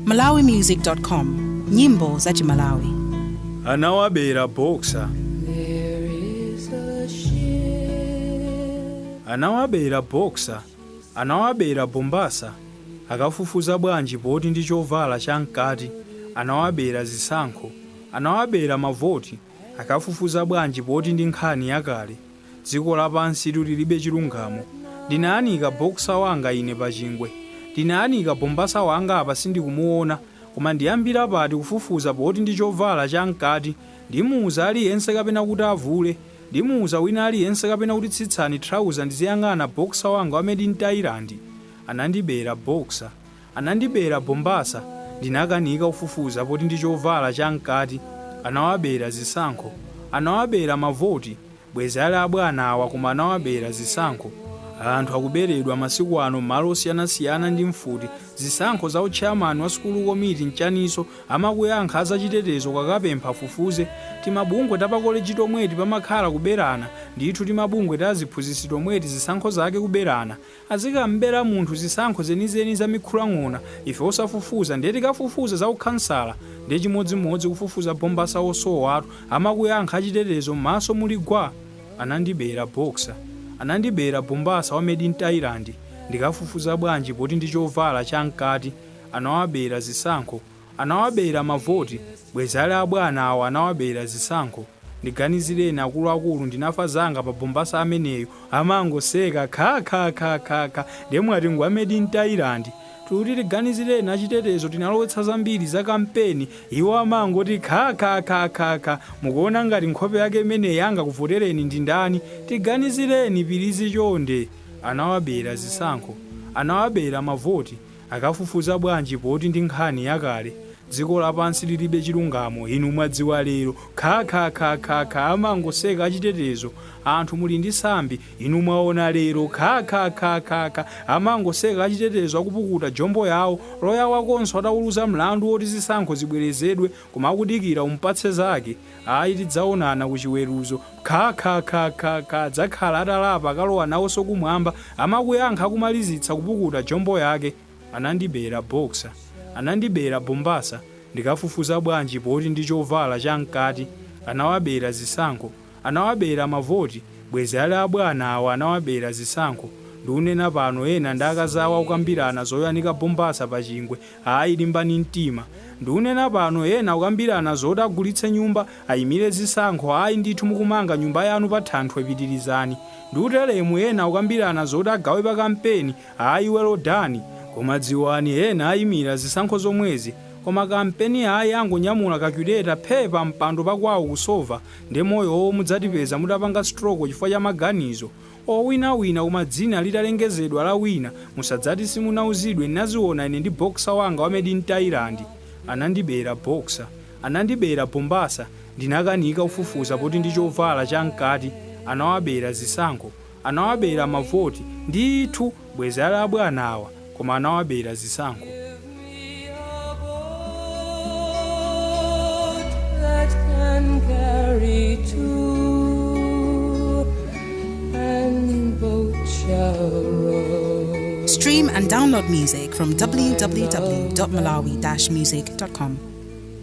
malawimusic.com, nyimbo za Malawi. Anawabera boxer. Anawabera boxer. Anawabera bombasa. Akafufuza bwanji poti ndi chovala chamkati. Anawabera zisankho. Anawabera mavoti. Akafufuza bwanji poti ndi nkhani yakale. Dziko lapansi lilibe chilungamo. Ndinaanika boxer wanga ine pachingwe. Ndinaanika bombasa wanga apa sindikumuona. Koma ndiyambira pati kufufuza poti ndi chovala chamkati. Ndimuuza aliyense kapena kuti avule. Ndimuuza wina aliyense kapena kuti tsitsani trouser ndiziyang'ana boxer wanga wa made in Thailand. Anandibera boxer. Anandibera bombasa. Ndinakanika kufufuza poti ndi chovala chamkati. Anawabera zisankho. Anawabera mavoti. Bwezi ali abwana awa koma anawabera zisankho. Anthu akuberedwa masiku ano malo osiyanasiyana ndi mfuti. Zisankho za uchairman wa school committee mchaniso amakuyankha azachitetezo kakapempha fufuze. Timabungwe tapakoleji tomweti pamakhala kuberana. Ndithu timabungwe taziphunzitsi tomweti zisankho zake kuberana. Azikambera munthu zisankho zenizeni za mikhulang'ona. Ife osafufuza ndeti kafufuza za ukhansala. Ndi chimodzimodzi kufufuza bombasa osowa atu amakuyankha achitetezo m'maso muli gwa. Anandibera boxer. Anandibera bombasa wa made in Thailand. Ndikafufuza bwanji poti ndi chovala chamkati. Anawabera zisankho. Anawabera mavoti. Bwezi ali abwana awa anawabera zisankho. Ndiganizireni akuluakulu ndinafa zanga pa bombasa ameneyo amangoseka kha ndemwati ngwa made in Thailand. Tuti tiganizireni achitetezo tinalowetsa zambiri za kampeni iwo amangoti kha mukuona ngati nkhope yake imeneyi angakuvotereni ndi ndani. Tiganizireni pirizi chonde. Anawabera zisankho. Anawabera mavoti. Akafufuza bwanji poti ndi nkhani yakale. Dziko lapansi lilibe chilungamo inu mwadziwa lero kha amangoseka achitetezo. Anthu muli ndi sambi inu mwaona lero kha amangoseka achitetezo akupukuta jombo yawo. Loya wakonso atawuluza mlandu woti zisankho zibwerezedwe koma akudikira umpatse zake. Ayi tidzaonana kuchiweruzo kha dzakhala atalapa akalowa nawonso kumwamba amakuyankha kumalizitsa kupukuta jombo yake. Anandibera boxer. Anandibera bombasa. Ndikafufuza bwanji poti ndi chovala chamkati. Anawabera zisankho. Anawabera mavoti. Bwezi ali abwana awa anawabera zisankho. Ndiunena pano ena ndakazawa ukambirana zoyanika bombasa pachingwe. Ayi limbani mtima. Ndiunena pano ena ukambirana zoti agulitse nyumba ayimire zisankho. Ayi ndithu mukumanga nyumba yanu pa thanthwe pitirizani. Ndiutelemu ena ukambirana zoti agawe pa kampeni. Ayi well done. Koma dziwani ena ayimira zisankho zomwezi. Koma kampeni ayi angonyamula calculator pepa mpando pakwawo kusova. Ndi moyo mudzatipeza mutapanga stroke chifukwa cha maganizo. Owinawina koma dzina litalengezedwa la wina musadzati simunauzidwe naziona ine ndi boxer wanga wa made in Thailand. Anandibera boxer. Anandibera bombasa. Ndinakanika kufufuza poti ndi chovala chamkati. Anawabera zisankho. Anawabera mavoti. Ndithu bwezi ali abwana awa koma anawabera zisankho. Stream and download music from www.malawi-music.com.